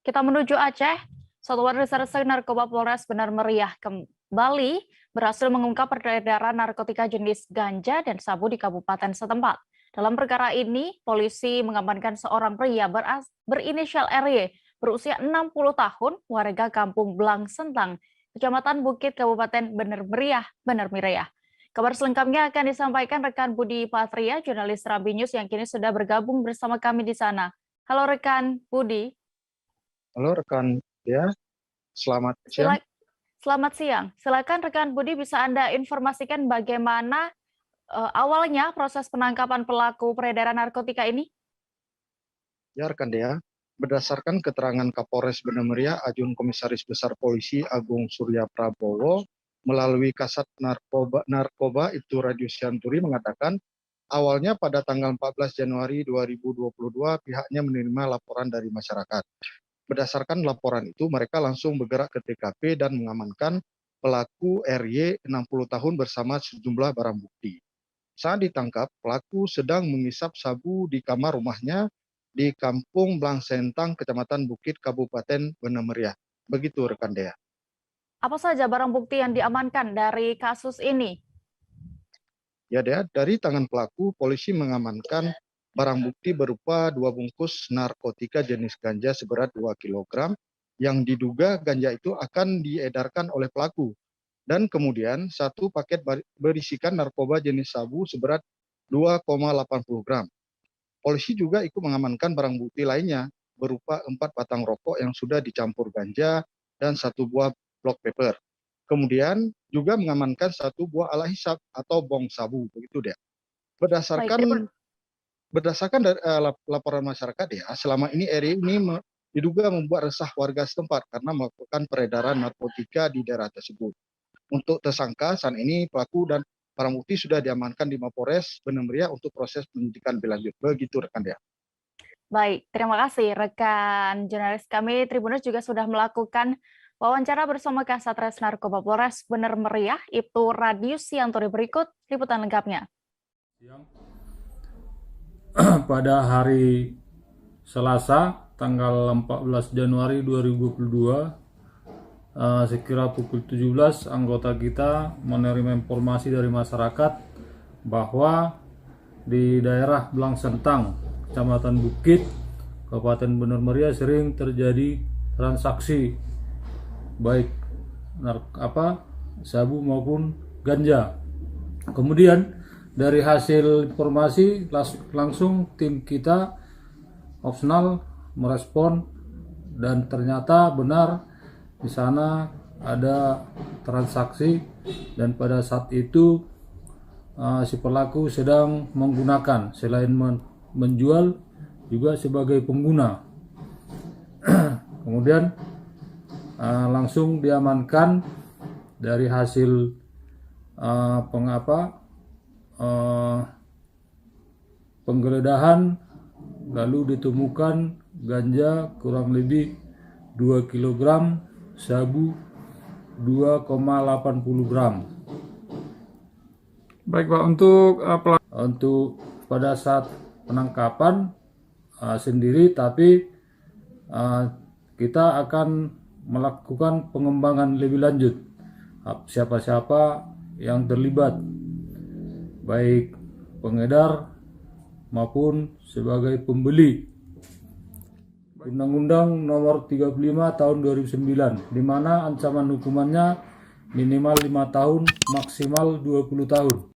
Kita menuju Aceh. Satuan Reserse Narkoba Polres Benar Meriah kembali berhasil mengungkap peredaran narkotika jenis ganja dan sabu di kabupaten setempat. Dalam perkara ini, polisi mengamankan seorang pria berinisial RY berusia 60 tahun, warga kampung Blang Sentang, Kecamatan Bukit, Kabupaten Benar Meriah. Kabar selengkapnya akan disampaikan rekan Budi Patria, jurnalis Rambi News yang kini sudah bergabung bersama kami di sana. Halo rekan Budi. Halo rekan ya, selamat siang. Selamat siang. Silakan rekan Budi, bisa Anda informasikan bagaimana awalnya proses penangkapan pelaku peredaran narkotika ini? Ya rekan Dea, berdasarkan keterangan Kapolres Benar Meriah, Ajun Komisaris Besar Polisi Agung Surya Prabowo melalui Kasat Narkoba Ibtu Radius Syanturi mengatakan awalnya pada tanggal 14 Januari 2022 pihaknya menerima laporan dari masyarakat. Berdasarkan laporan itu, mereka langsung bergerak ke TKP dan mengamankan pelaku RY 60 tahun bersama sejumlah barang bukti. Saat ditangkap, pelaku sedang mengisap sabu di kamar rumahnya di Kampung Blang Sentang, Kecamatan Bukit, Kabupaten Benar Meriah. Begitu rekan Dea. Apa saja barang bukti yang diamankan dari kasus ini? Ya Dea, dari tangan pelaku, polisi mengamankan barang bukti berupa 2 bungkus narkotika jenis ganja seberat 2 kg yang diduga ganja itu akan diedarkan oleh pelaku. Dan kemudian 1 paket berisikan narkoba jenis sabu seberat 2,80 gram. Polisi juga ikut mengamankan barang bukti lainnya berupa 4 batang rokok yang sudah dicampur ganja dan 1 buah blok paper. Kemudian juga mengamankan 1 buah alat hisap atau bong sabu, begitu deh. Berdasarkan dari laporan masyarakat ya, selama ini RY ini diduga membuat resah warga setempat karena melakukan peredaran narkotika di daerah tersebut. Untuk tersangka saat ini pelaku dan barang bukti sudah diamankan di Mapolres Benar Meriah untuk proses penyidikan lebih lanjut. Begitu rekan ya. Baik, terima kasih rekan jurnalis kami Tribunnews juga sudah melakukan wawancara bersama Kasat Res Narkoba Polres Benar Meriah, Ibtu Radius Syanturi. Berikut liputan lengkapnya. Pada hari Selasa tanggal 14 Januari 2022 sekira pukul 17 anggota kita menerima informasi dari masyarakat bahwa di daerah Blang Sentang, Kecamatan Bukit, Kabupaten Benar Meriah sering terjadi transaksi baik sabu maupun ganja. Kemudian dari hasil informasi langsung tim kita opsional merespon dan ternyata benar di sana ada transaksi dan pada saat itu si pelaku sedang menggunakan selain menjual juga sebagai pengguna. Kemudian langsung diamankan dari hasil penggeledahan, lalu ditemukan ganja kurang lebih 2 kg, sabu 2,80 gram. Baik Pak, untuk pada saat penangkapan sendiri, tapi kita akan melakukan pengembangan lebih lanjut siapa-siapa yang terlibat, baik pengedar maupun sebagai pembeli. Undang-Undang Nomor 35 Tahun 2009, di mana ancaman hukumannya minimal 5 tahun, maksimal 20 tahun.